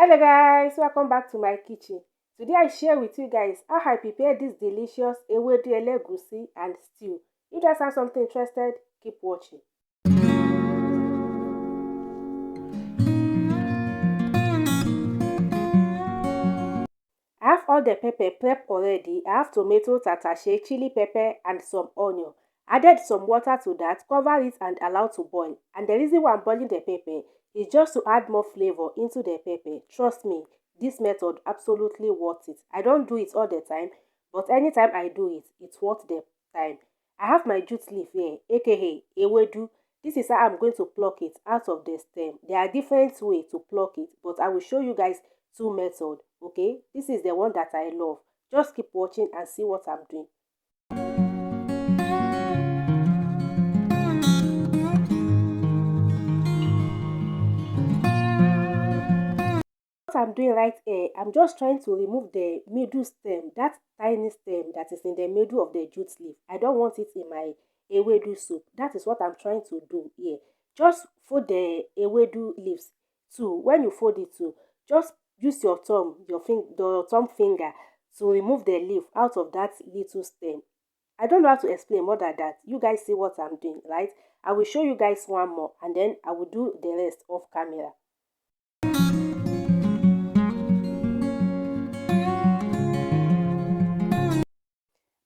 Hello guys, welcome back to my kitchen. Today I share with you guys how I prepare this delicious EWEDU ELEGUSI and stew. If you guys have something interested, keep watching. I have all the pepper prepped already. I have tomato, tatashe, chili pepper and some onion. Added some water to that, cover it and allow to boil. And the reason why I'm boiling the pepper is just to add more flavor into the pepper. Trust me, this method absolutely worth it. I don't do it all the time, but anytime I do it, it's worth the time. I have my jute leaf here, aka ewedu. This is how I'm going to pluck it out of the stem. There are different ways to pluck it, but I will show you guys two methods. Okay, this is the one that I love. Just keep watching and see what I'm doing. What I'm doing right here, I'm just trying to remove the middle stem, that tiny stem that is in the middle of the jute leaf. I don't want it in my ewedu soup. That is what I'm trying to do here. Just fold the ewedu leaves too. When you fold it too, just use your thumb, your thumb finger to remove the leaf out of that little stem. I don't know how to explain more than that. You guys see what I'm doing, right? I will show you guys one more and then I will do the rest off camera.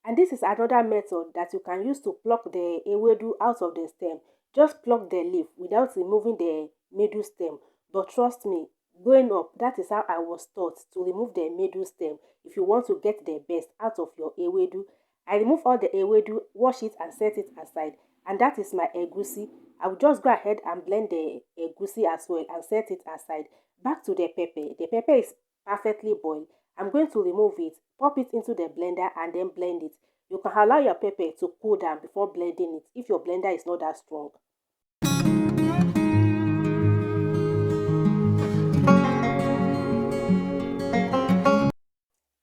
And this is another method that you can use to pluck the ewedu out of the stem. Just pluck the leaf without removing the middle stem. But trust me, growing up, that is how I was taught to remove the middle stem if you want to get the best out of your ewedu. I remove all the ewedu, wash it and set it aside. And that is my egusi. I will just go ahead and blend the egusi as well and set it aside. Back to the pepper. The pepper is perfectly boiled. I'm going to remove it, pop it into the blender and then blend it. You can allow your pepper to cool down before blending it if your blender is not that strong.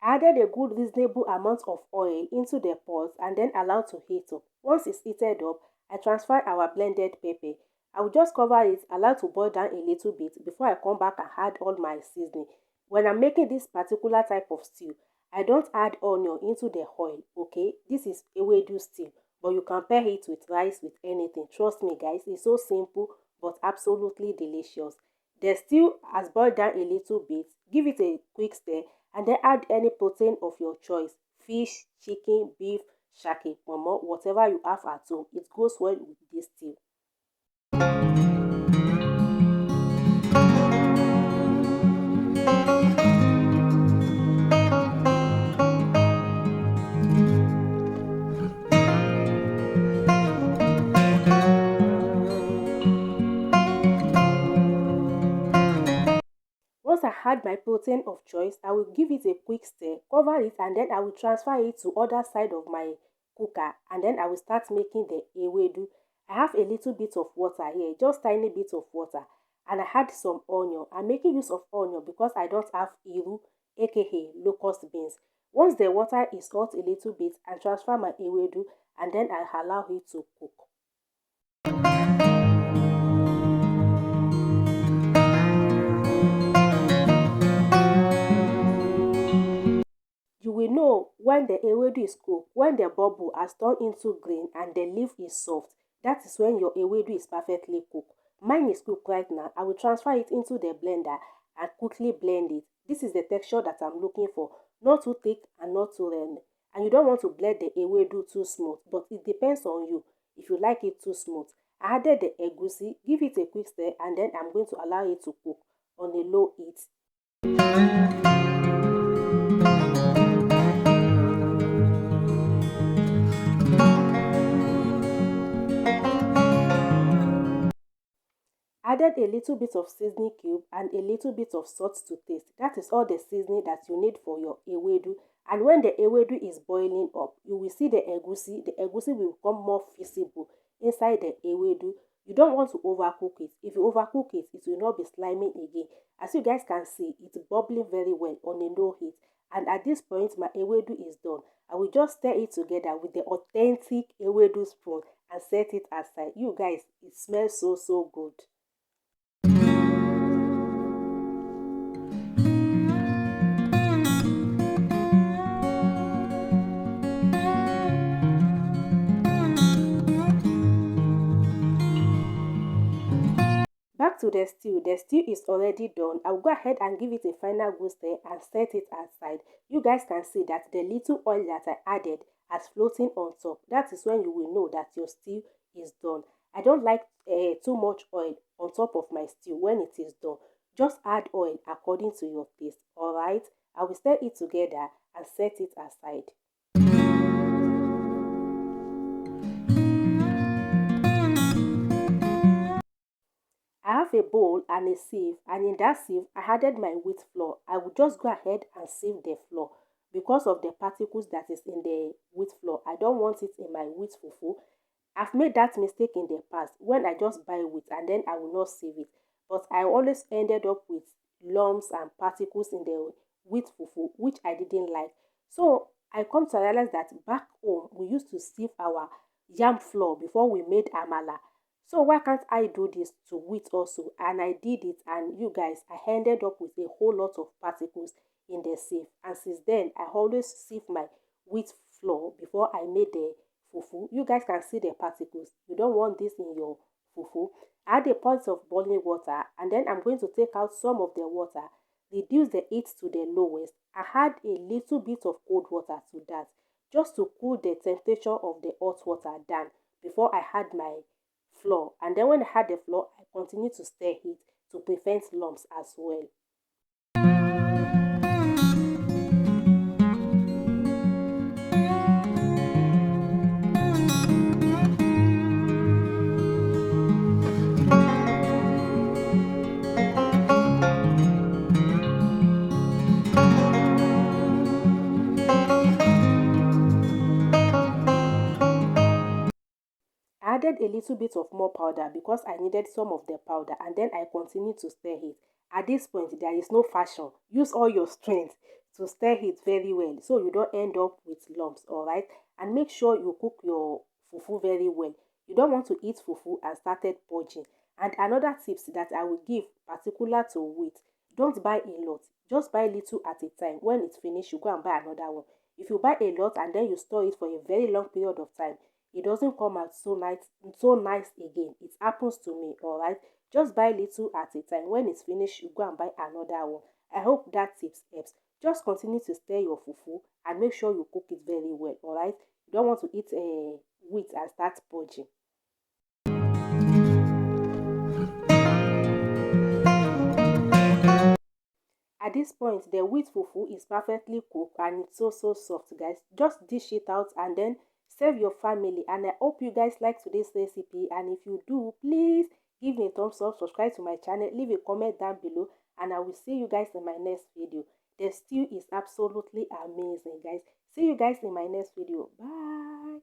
I added a good reasonable amount of oil into the pot and then allow to heat up. Once it's heated up, I transfer our blended pepper. I will just cover it, allow to boil down a little bit before I come back and add all my seasoning. When I'm making this particular type of stew, I don't add onion into the oil, okay? This is ewedu stew, but you can pair it with rice, with anything. Trust me guys, it's so simple but absolutely delicious. The stew has boiled down a little bit. Give it a quick stir and then add any protein of your choice. Fish, chicken, beef, shake, momo, whatever you have at home. It goes well with this stew. Once I add my protein of choice, I will give it a quick stir, cover it and then I will transfer it to other side of my cooker and then I will start making the ewedu. I have a little bit of water here, just tiny bit of water, and I add some onion. I'm making use of onion because I don't have iru, aka locust beans. Once the water is hot a little bit, I transfer my ewedu and then I allow it to cook. You will know when the ewedu is cooked, when the bubble has turned into green and the leaf is soft. That is when your ewedu is perfectly cooked. Mine is cooked right now. I will transfer it into the blender and quickly blend it. This is the texture that I'm looking for. Not too thick and not too runny. And you don't want to blend the ewedu too smooth, but it depends on you if you like it too smooth. I added the egusi, give it a quick stir and then I'm going to allow it to cook on a low heat. Added a little bit of seasoning cube and a little bit of salt to taste. That is all the seasoning that you need for your ewedu. And when the ewedu is boiling up, you will see the egusi. The egusi will become more visible inside the ewedu. You don't want to overcook it. If you overcook it, it will not be slimy again. As you guys can see, it's bubbling very well on a low heat. And at this point, my ewedu is done. I will just stir it together with the authentic ewedu spoon and set it aside. You guys, it smells so good. to the stew. The stew is already done. I'll go ahead and give it a final good stir and set it aside. You guys can see that the little oil that I added has floating on top. That is when you will know that your stew is done. I don't like too much oil on top of my stew when it is done. Just add oil according to your taste. Alright, I will stir it together and set it aside. I have a bowl and a sieve, and in that sieve I added my wheat flour. I will just go ahead and sieve the flour because of the particles that is in the wheat flour. I don't want it in my wheat fufu. I've made that mistake in the past when I just buy wheat and then I will not sieve it. But I always ended up with lumps and particles in the wheat fufu, which I didn't like. So I come to realize that back home we used to sieve our yam flour before we made amala. So why can't I do this to wheat also? And I did it, and you guys, I ended up with a whole lot of particles in the sieve. And since then, I always sieve my wheat flour before I made the fufu. You guys can see the particles. You don't want this in your fufu. Add a pot of boiling water, and then I'm going to take out some of the water, reduce the heat to the lowest. I add a little bit of cold water to that, just to cool the temperature of the hot water down before I add my flour. And then when I add the flour, I continue to stir it to prevent lumps as well. I added a little bit of more powder because I needed some of the powder, and then I continued to stir it. At this point, there is no fashion. Use all your strength to stir it very well so you don't end up with lumps, alright? And make sure you cook your fufu very well. You don't want to eat fufu and started purging. And another tips that I will give particular to wheat, don't buy a lot. Just buy little at a time. When it's finished, you go and buy another one. If you buy a lot and then you store it for a very long period of time, it doesn't come out so nice again. It happens to me, alright? Just buy little at a time. When it's finished, you go and buy another one. I hope that tips helps. Just continue to stir your fufu and make sure you cook it very well, alright? You don't want to eat wheat and start purging. At this point, the wheat fufu is perfectly cooked and it's so soft, guys. Just dish it out and then serve your family. And I hope you guys like today's recipe. And if you do, please give me a thumbs up, subscribe to my channel, leave a comment down below, and I will see you guys in my next video. The stew is absolutely amazing, guys. See you guys in my next video. Bye.